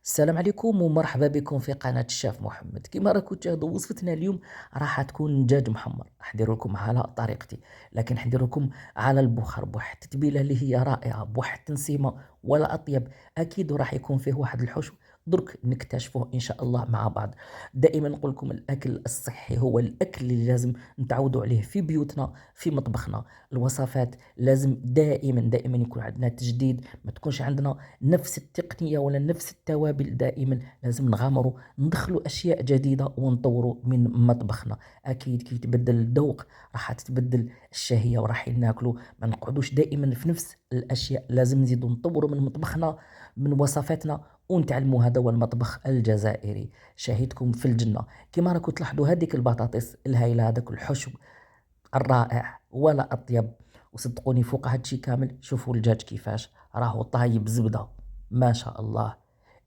السلام عليكم ومرحبا بكم في قناة الشاف محمد. كما راكم تشاهدوا وصفتنا اليوم راح تكون دجاج محمر. حندير لكم على طريقتي، لكن حندير لكم على البخار بواحد التتبيله اللي هي رائعه، بواحد التنسيمه ولا اطيب. اكيد راح يكون فيه واحد الحشو، درك نكتشفوه ان شاء الله مع بعض. دائما نقول لكم الاكل الصحي هو الاكل اللي لازم نتعودوا عليه في بيوتنا، في مطبخنا. الوصفات لازم دائما يكون عندنا تجديد، ما تكونش عندنا نفس التقنية ولا نفس التوابل دائما. لازم نغامروا، ندخلوا أشياء جديدة ونطوروا من مطبخنا. أكيد كي يتبدل الذوق راح تتبدل الشهية وراح ناكلوا. ما نقعدوش دائما في نفس الأشياء، لازم نزيدوا نطوروا من مطبخنا، من وصفاتنا، ونتعلموا. هذا هو المطبخ الجزائري، شاهدكم في الجنة. كما راكم تلاحظوا هذيك البطاطس الهايلة، هذاك الحشو الرائع ولا أطيب. وصدقوني فوق هادشي كامل شوفوا الدجاج كيفاش راهو طايب زبدة، ما شاء الله.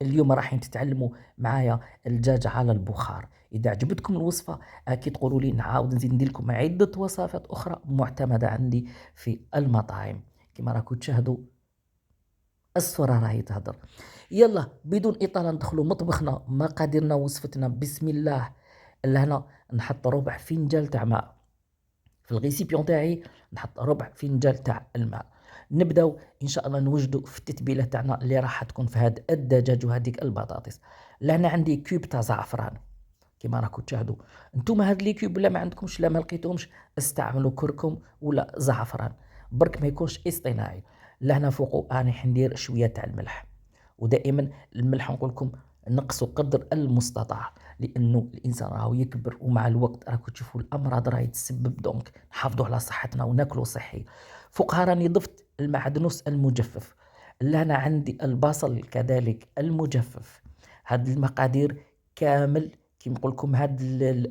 اليوم راح تتعلموا معايا الدجاج على البخار. إذا عجبتكم الوصفة أكيد قولوا لي، نعاود نزيد ندير لكم عدة وصفات أخرى معتمدة عندي في المطاعم. كما راكم تشاهدوا الصورة راهي تهدر. يلا بدون إطالة ندخلوا مطبخنا، مقاديرنا وصفتنا بسم الله. لهنا نحط ربع فنجان تاع ماء في الغيسيبيون تاعي، نحط ربع فنجان تاع الماء. نبداو ان شاء الله نوجدوا في التتبيله تاعنا اللي راح تكون في هاد الدجاج وهذيك البطاطس. لهنا عندي كوب تاع زعفران كما راكم تشاهدوا. نتوما هاد لي كوب ولا ما عندكمش، لا ما لقيتهمش، استعملوا كركم ولا زعفران، برك ما يكونش اصطناعي. لهنا فوقو راني حندير شويه تاع الملح. ودائما الملح نقول لكم نقصوا قدر المستطاع، لانه الانسان راهو يكبر ومع الوقت راكم تشوفوا الامراض راهي تسبب. دونك نحافظوا على صحتنا وناكلوا صحي. فوقها راني ضفت المعدنوس المجفف. لهنا عندي البصل كذلك المجفف. هاد المقادير كامل كي نقول لكم، هاد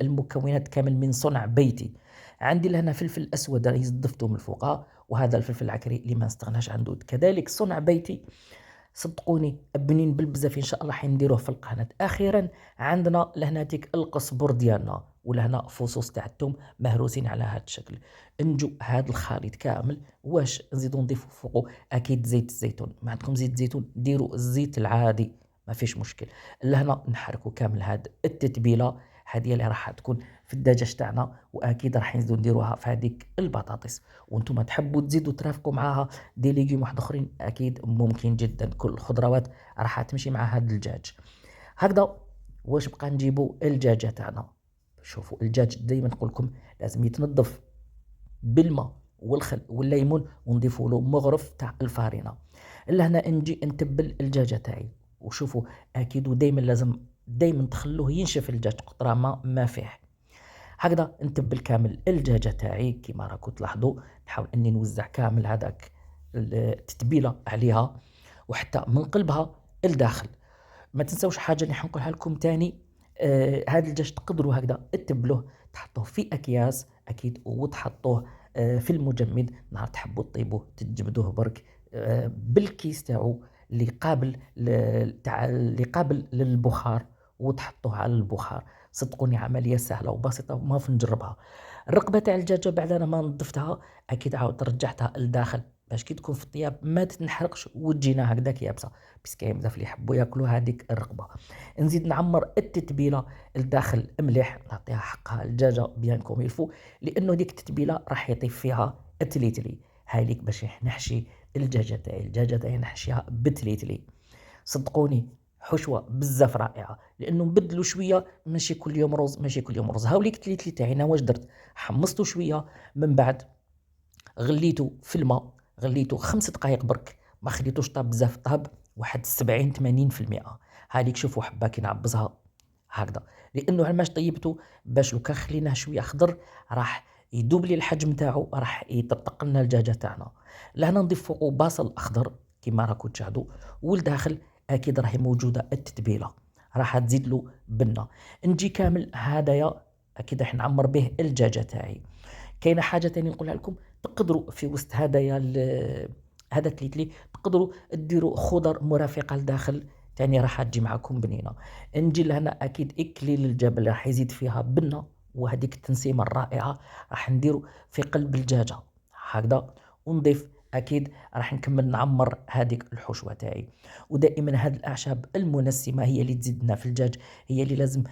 المكونات كامل من صنع بيتي. عندي لهنا فلفل اسود راني ضفته من الفوق، وهذا الفلفل العكري اللي ما نستغناش عنه كذلك صنع بيتي. صدقوني بنين بالبزاف ان شاء الله حنديروه في القناه. اخيرا عندنا لهنا ديك القزبر ديالنا، ولهنا فصوص تاع الثوم مهروسين على هذا الشكل. نجو هذا الخليط كامل، واش نزيدو نضيفو فوقو اكيد زيت الزيتون. ما عندكم زيت الزيتون ديروا الزيت العادي، ما فيش مشكل. لهنا نحركوا كامل هاد التتبيله، هذه اللي راح تكون في الدجاج تاعنا، واكيد راح نزيدو نديروها في هذيك البطاطس. وانتم تحبوا تزيدوا ترافقوا معاها دي ليجيوم واحد اخرين، اكيد ممكن جدا. كل الخضروات راح تمشي مع هذا الدجاج. هكذا واش بقى نجيبوا الدجاجه تاعنا. شوفوا الدجاج دائما نقول لكم لازم يتنظف بالماء والخل والليمون، ونضيفوا له مغرف تاع الفارينه. لهنا نجي نتبل الدجاجه تاعي. وشوفوا اكيد ودائما لازم دائما تخلوه ينشف الدجاج قطره ما فيه. هكذا نتبل كامل الدجاجه تاعي. كيما راكم تلاحظوا نحاول اني نوزع كامل هذاك التتبيله عليها، وحتى من قلبها الداخل. ما تنسوش حاجه اللي حنقولها لكم تاني. هذا الدجاج تقدروا هكذا تتبلوه، تحطوه في اكياس اكيد، وتحطوه في المجمد. نهار تحبوا تطيبوه تجبدوه برك بالكيس تاعو اللي قابل اللي قابل للبخار، وتحطوه على البخار. صدقوني عمليه سهله وبسيطه وما في نجربها. الرقبه تاع الدجاجه بعد انا ما نضفتها اكيد عاود رجعتها لداخل، باش كي تكون في الطياب ما تنحرقش وتجينا هكذاك يابسه. بس كاين بزاف اللي يحبوا ياكلوا هذيك الرقبه. نزيد نعمر التتبيله الداخل مليح، نعطيها حقها الدجاجه بيان كوم يلفو، لانه ديك التتبيله راح يطيب فيها التليتلي. هاي ليك باش نحشي الدجاجه تاعي نحشيها بالتليتلي. صدقوني حشوه بزاف رائعه، لانه نبدلوا شويه، ماشي كل يوم رز ماشي كل يوم رز. هاوليك التليتلي تاعي انا واش درت، حمصته شويه، من بعد غليته في الماء، غليته 5 دقائق برك، ما خليتوش طاب بزاف، طاب واحد 70 80%. هذيك شوفوا حبه كي نعبزها هكذا، لانه علاش طيبته باش لو كان خليناه شويه خضر راح يدوب لي الحجم تاعو، راح يطرطق لنا الدجاجه تاعنا. لهنا نضيف فوقه بصل اخضر كيما راكم تشاهدوا، والداخل اكيد راهي موجوده التتبيله، راح تزيد له بنه. نجي كامل هدايا اكيد راح نعمر به الدجاجه تاعي. كاينه حاجه تاني نقولها لكم، تقدروا في وسط هدايا هذا التليتلي تقدروا ديروا خضر مرافقه لداخل تاني، راح تجي معكم بنينه. نجي لهنا اكيد اكليل الجبل راح يزيد فيها بنه، وهذيك التنسيمه الرائعه راح نديروا في قلب الدجاجه هكذا. ونضيف اكيد راح نكمل نعمر هذيك الحشوه تاعي. ودائما هاد الاعشاب المنسمه هي اللي تزيدنا في الدجاج، هي اللي لازم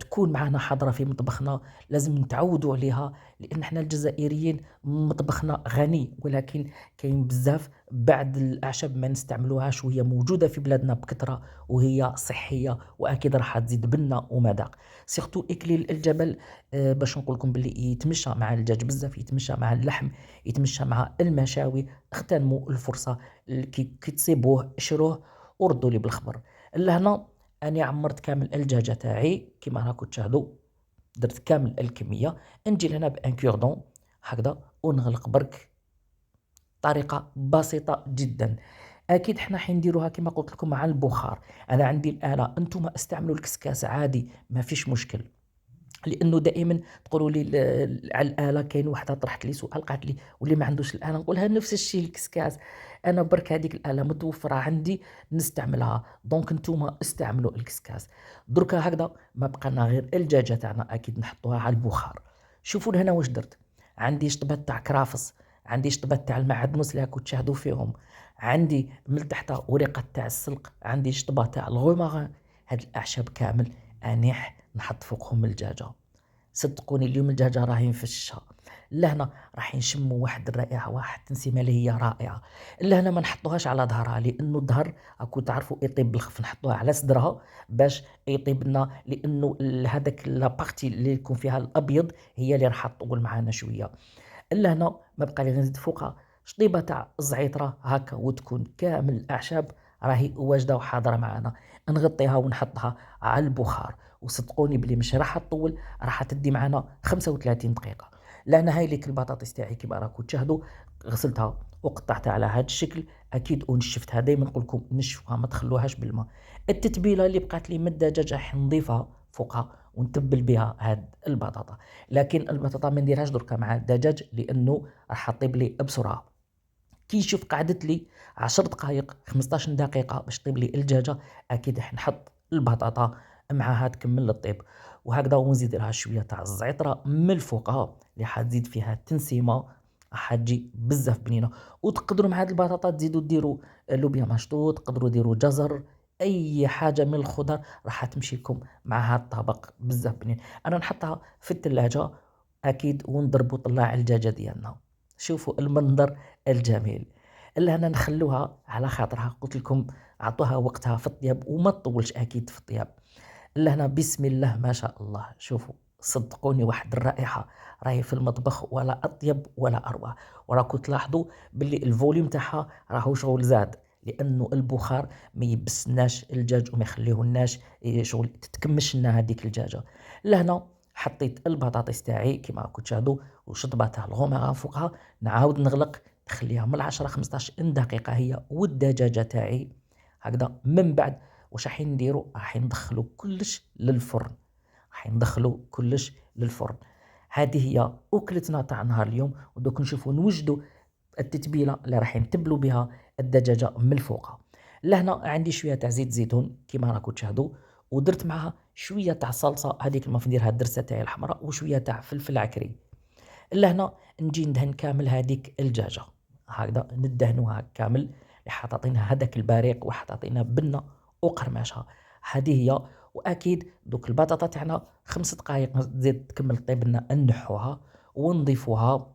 تكون معنا حاضره في مطبخنا، لازم نتعودوا عليها، لان احنا الجزائريين مطبخنا غني، ولكن كاين بزاف بعض الاعشاب ما نستعملوهاش وهي موجوده في بلادنا بكثره وهي صحيه، واكيد راح تزيد بنا ومذاق. سيرتو اكليل الجبل باش نقول لكم باللي يتمشى مع الدجاج بزاف، يتمشى مع اللحم، يتمشى مع المشاوي. اغتنموا الفرصه كي تصيبوه شروه وردوا لي بالخبر. لهنا اني عمرت كامل الدجاجه تاعي كيما راكم تشاهدوا، درت كامل الكميه. نجي لهنا بان كوردون هكذا ونغلق برك، طريقه بسيطه جدا. اكيد حنا حنديروها كما قلت لكم مع البخار. انا عندي الاله، انتم استعملوا الكسكاس عادي ما فيش مشكل، لانه دائما تقولوا لي على الاله. كاين وحده طرحت لي سؤال قالت لي واللي ما عندوش الاله، نقولها نفس الشيء الكسكاس. انا برك هذيك الاله متوفره عندي نستعملها، دونك نتوما استعملوا الكسكاس. دركا هكذا ما بقى غير الدجاجه تاعنا اكيد نحطوها على البخار. شوفوا هنا واش درت. عندي شطبات تاع كرافس، عندي شطبات تاع المعدنوس اللي راكم تشاهدوا فيهم، عندي من تحت ورقه تاع السلق، عندي شطبه تاع الغوماران. هاد الاعشاب كامل انيح نحط فوقهم الدجاجه. صدقوني اليوم الدجاجه راهي مفششه. لهنا راح نشموا واحد الرائحه، واحد التنسيمه اللي هي رائعه. لهنا ما نحطوهاش على ظهرها، لانه الظهر راكم تعرفوا يطيب بالخف، نحطوها على صدرها باش يطيب لنا، لانه هذاك لابارتي اللي يكون فيها الابيض هي اللي راح تطول معنا شويه. لهنا ما بقى لي غير نزيد فوقها شطيبه تاع الزعيطره هكا، وتكون كامل الاعشاب راهي واجده وحاضره معنا. نغطيها ونحطها على البخار، وصدقوني بلي مش راح تطول، راح تدي معنا 35 دقيقه. لان هاي ليك البطاطس تاعي كيما راكم تشاهدوا، غسلتها وقطعتها على هذا الشكل اكيد، ونشفتها. دائما نقول لكم نشفوها ما تخلوهاش بالماء. التتبيله اللي بقات لي من الدجاج راح نضيفها فوقها ونتبل بها هاد البطاطا. لكن البطاطا ما نديرهاش دركا مع الدجاج لانه راح تطيب لي بسرعه. كي نشوف قعدت لي 10 دقائق 15 دقيقه باش طيب لي الدجاجه، اكيد راح نحط البطاطا معها تكمل الطيب. وهكذا ونزيد لها شويه تاع الزعتره من الفوق اللي حتزيد فيها تنسيمه، راح تجي بزاف بنينه. وتقدروا مع هاد البطاطا تزيدوا ديروا لوبيا مشطوط، تقدروا ديروا جزر، اي حاجه من الخضر راح تمشي لكم مع هاد الطبق بزاف بنين. انا نحطها في الثلاجه اكيد ونضربوا طلاع الدجاجه ديالنا. شوفوا المنظر الجميل. الا هنا نخلوها على خاطرها، قلت لكم عطوها وقتها في الطياب وما تطولش اكيد في الطياب. الا هنا بسم الله ما شاء الله. شوفوا صدقوني واحد الرائحه راهي في المطبخ، ولا اطيب ولا اروع. وراكم تلاحظوا باللي الفوليوم تاعها راهو شغل زاد، لانه البخار ما يبسناش الدجاج وما يخليهولناش شغل تتكمش لنا هذيك الدجاجه. لهنا حطيت البطاطس تاعي كيما راكم تشاهدوا وشطبه تاع الغوميغا فوقها. نعاود نغلق نخليها من 10 15 دقيقه هي والدجاجه تاعي هكذا. من بعد واش راح نديروا؟ راح ندخلوا كلش للفرن، راح ندخلوا كلش للفرن. هذه هي اكلتنا تاع نهار اليوم. ودوك نشوفوا نوجدوا التتبيله اللي راح نتبلوا بها الدجاجه من الفوق. لهنا عندي شويه تاع زيت زيتون كيما راكم تشاهدوا، ودرت معها شويه تاع صلصه هذيك ما نديرها الدرسه تاعي الحمراء، وشويه تاع فلفل عكري. لهنا نجي ندهن كامل هذيك الدجاجه هكذا، ندهنوها كامل اللي حاطينها هذاك البريق وحاطينها بنه وقرمشه. هذه هي. واكيد دوك البطاطا تاعنا 5 دقائق تزيد تكمل طيب لنا، نحوها ونضيفوها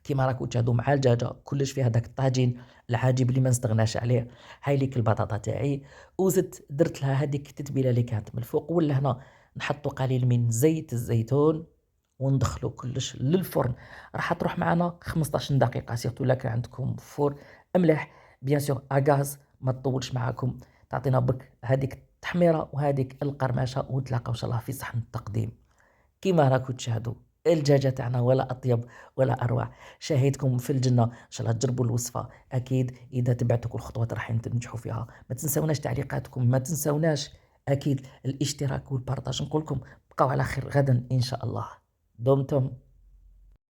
كيما راكم تشاهدوا مع الدجاجه كلش فيها داك الطاجين العجيب اللي ما نستغناش عليه. هاي ليك البطاطا تاعي، وزدت درت لها هذيك التتبيله اللي كانت من الفوق. ولا هنا نحطوا قليل من زيت الزيتون وندخلوا كلش للفرن. راح تروح معنا 15 دقيقه، سيرتو الا كان عندكم فور مليح بيان سور اغاز ما تطولش معاكم، تعطينا بك هذيك التحميره وهذيك القرمشه. ونتلاقاو ان شاء الله في صحن التقديم. كيما راكم تشاهدوا الدجاجه تاعنا ولا اطيب ولا اروع. شاهدكم في الجنه ان شاء الله تجربوا الوصفه. اكيد اذا تبعتوا كل الخطوات راح تنجحوا فيها. ما تنساوناش تعليقاتكم، ما تنساوناش اكيد الاشتراك والبارطاج. نقول لكم بقاو على خير غدا ان شاء الله. دمتم